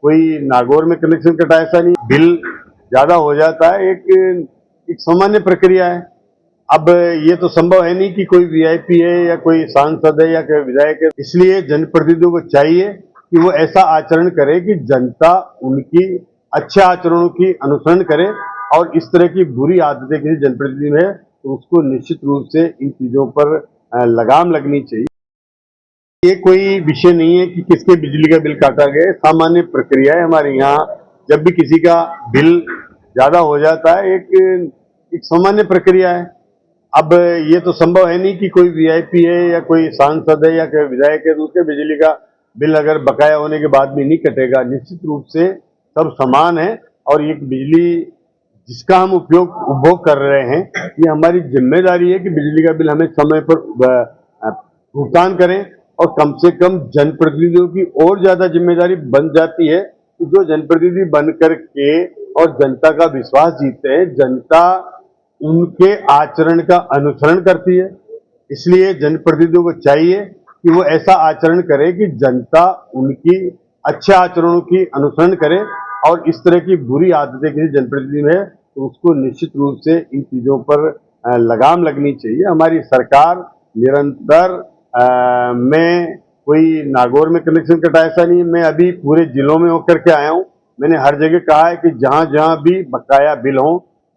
कोई नागौर में कनेक्शन कटा ऐसा नहीं, बिल ज्यादा हो जाता है, एक सामान्य प्रक्रिया है। अब ये तो संभव है नहीं कि कोई वीआईपी है या कोई सांसद है या कोई विधायक है, इसलिए जनप्रतिनिधियों को चाहिए कि वो ऐसा आचरण करे कि जनता उनकी अच्छे आचरणों की अनुसरण करे, और इस तरह की बुरी आदतें किसी जनप्रतिनिधि में है तो उसको निश्चित रूप से इन चीजों पर लगाम लगनी चाहिए। ये कोई विषय नहीं है कि किसके बिजली का बिल काटा गया, सामान्य प्रक्रिया है हमारे यहाँ। जब भी किसी का बिल ज्यादा हो जाता है, एक सामान्य प्रक्रिया है। अब ये तो संभव है नहीं कि कोई वीआईपी है या कोई सांसद है या कोई विधायक है तो उसके बिजली का बिल अगर बकाया होने के बाद भी नहीं कटेगा। निश्चित रूप से सब समान है, और ये बिजली जिसका हम उपभोग कर रहे हैं, ये हमारी जिम्मेदारी है कि बिजली का बिल हमें समय पर भुगतान करें। और कम से कम जनप्रतिनिधियों की और ज्यादा जिम्मेदारी बन जाती है कि जो जनप्रतिनिधि बन करके और जनता का विश्वास जीतते हैं, जनता उनके आचरण का अनुसरण करती है। इसलिए जनप्रतिनिधियों को चाहिए कि वो ऐसा आचरण करे कि जनता उनकी अच्छे आचरणों की अनुसरण करे, और इस तरह की बुरी आदतें किसी जनप्रतिनिधि में है तो उसको निश्चित रूप से इन चीजों पर लगाम लगनी चाहिए। हमारी सरकार निरंतर मैं कोई नागौर में कनेक्शन कटा ऐसा नहीं, मैं अभी पूरे जिलों में होकर के आया हूँ। मैंने हर जगह कहा है कि जहां जहां भी बकाया बिल हो,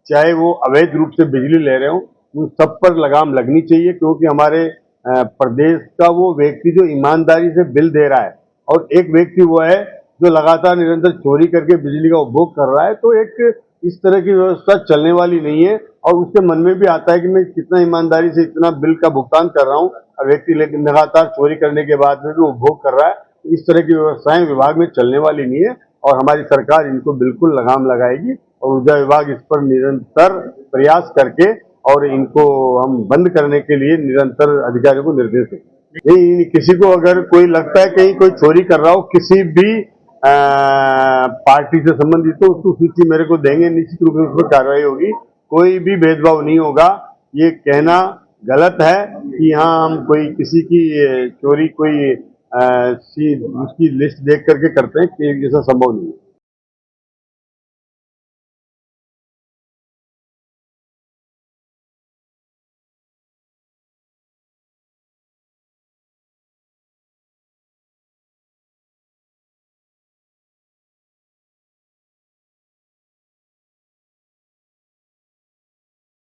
चाहे वो अवैध रूप से बिजली ले रहे हो, उन सब पर लगाम लगनी चाहिए, क्योंकि हमारे प्रदेश का वो व्यक्ति जो ईमानदारी से बिल दे रहा है, और एक व्यक्ति वो है जो लगातार निरंतर चोरी करके बिजली का उपभोग कर रहा है, तो एक इस तरह की व्यवस्था चलने वाली नहीं है। और उसके मन में भी आता है कि मैं कितना ईमानदारी से इतना बिल का भुगतान कर रहा हूँ, और व्यक्ति लेकिन लगातार चोरी करने के बाद में भी उपभोग कर रहा है। तो इस तरह की व्यवस्थाएं विभाग में चलने वाली नहीं है, और हमारी सरकार इनको बिल्कुल लगाम लगाएगी, और ऊर्जा विभाग इस पर निरंतर प्रयास करके और इनको हम बंद करने के लिए निरंतर अधिकारियों को निर्देश देंगे। नहीं, किसी को अगर कोई लगता है कहीं कोई चोरी कर रहा हो किसी भी पार्टी से संबंधित, तो उसको सूची मेरे को देंगे, निश्चित रूप से उस पर कार्रवाई होगी। कोई भी भेदभाव नहीं होगा। ये कहना गलत है कि हाँ हम कोई किसी की चोरी कोई उसकी लिस्ट देख करके करते हैं, कि ऐसा संभव नहीं है।